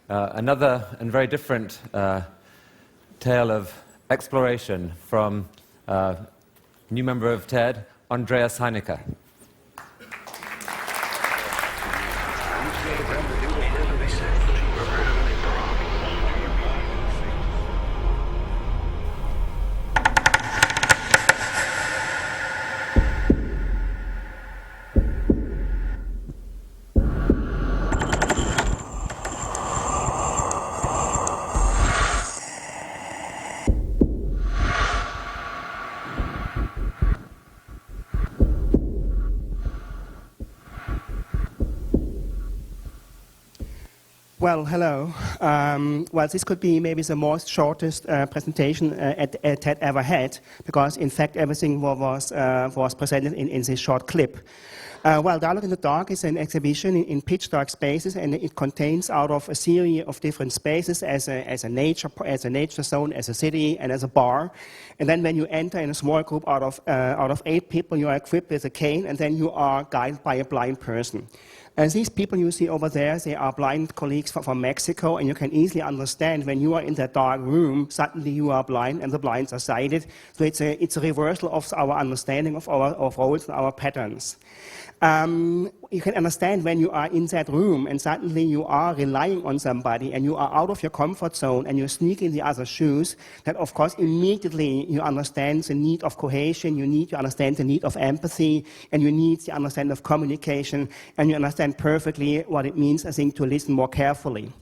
another and very different tale of exploration from new member of TED, Andreas Heinecke. Well, hello. Well, this could be maybe the most shortest presentation at TED ever had, because in fact everything was presented in this short clip. Well, Dialogue in the Dark is an exhibition in pitch dark spaces, and it contains out of a series of different spaces as a nature zone, as a city, and as a bar. And then when you enter in a small group out of 8 people, you are equipped with a cane, and then you are guided by a blind person. And these people you see over there, they are blind colleagues from Mexico, and you can easily understand when you are in that dark room, suddenly you are blind and the blinds are sighted. So it's a reversal of our understanding of roles and our patterns. You can understand when you are in that room and suddenly you are relying on somebody and you are out of your comfort zone and you sneak in the other's shoes, that of course immediately you understand the need of cohesion, you need to understand the need of empathy, and you need the understanding of communication, and you understand perfectly what it means, I think, to listen more carefully.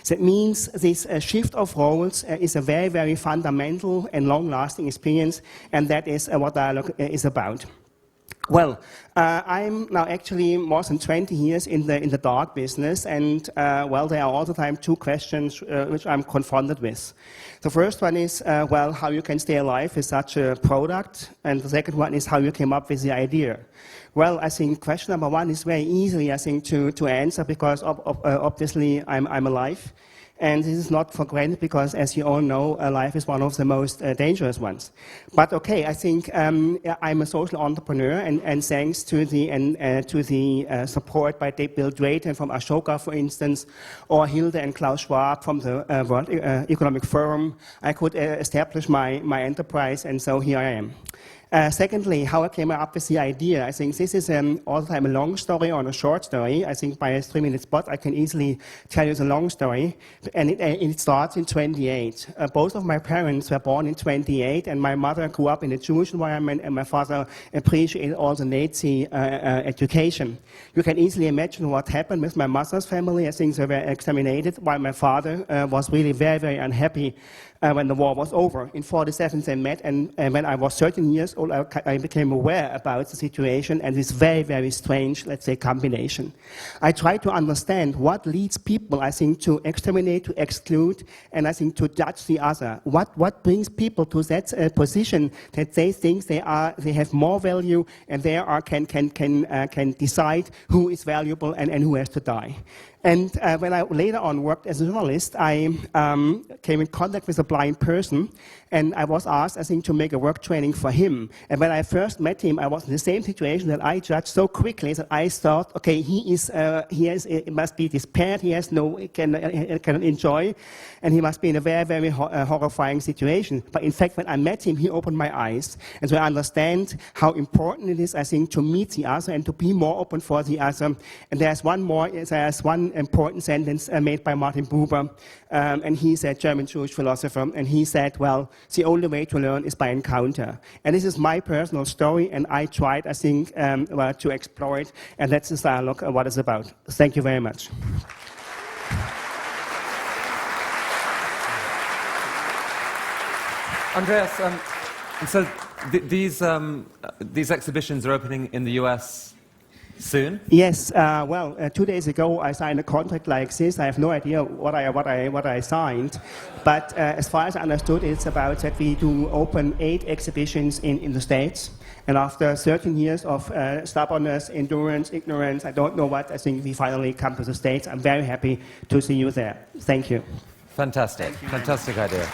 That means this shift of roles is a very, very fundamental and long-lasting experience, and that is what dialogue is about. Well, I'm now actually more than 20 years in the dark business, and well, there are all the time 2 questions which I'm confronted with. The first one is, well, how you can stay alive with such a product, and the second one is how you came up with the idea. Well, I think question number 1 is very easy, I think, to answer, because obviously I'm alive. And this is not for granted because, as you all know, life is one of the most dangerous ones. But okay, I think I'm a social entrepreneur, and thanks to the support by Bill Drayton from Ashoka, for instance, or Hilde and Klaus Schwab from the World Economic Forum, I could establish my enterprise, and so here I am. Secondly, how I came up with the idea. I think this is all the time a long story or a short story. I think by a 3-minute spot, I can easily tell you the long story. And it starts in 28. Both of my parents were born in 28, and my mother grew up in a Jewish environment, and my father appreciated all the Nazi education. You can easily imagine what happened with my mother's family. I think they were exterminated, while my father was really very, very unhappy when the war was over. In 1947 they met, and when I was 13 years old, I became aware about the situation and this very, very strange, let's say, combination. I tried to understand what leads people, I think, to exterminate, to exclude, and I think to judge the other. What brings people to that position that they think they have more value, and they can decide who is valuable and who has to die. And when I later on worked as a journalist, I came in contact with a blind person, and I was asked, I think, to make a work training for him. And when I first met him, I was in the same situation that I judged so quickly that I thought, okay, he must be despaired, he cannot enjoy, and he must be in a very, very horrifying situation. But in fact, when I met him, he opened my eyes, and so I understand how important it is, I think, to meet the other and to be more open for the other. And there's one important sentence made by Martin Buber, and he's a German Jewish philosopher, and he said, well, the only way to learn is by encounter. And this is my personal story, and I tried, I think, to explore it, and that's the dialogue what it's about. Thank you very much. Andreas, so these exhibitions are opening in the US soon? Yes. Well, 2 days ago I signed a contract like this. I have no idea what I signed, but as far as I understood, it's about that we do open 8 exhibitions in the States. And after 13 years of stubbornness, endurance, ignorance, I don't know what, I think we finally come to the States. I'm very happy to see you there. Thank you. Fantastic. Fantastic idea.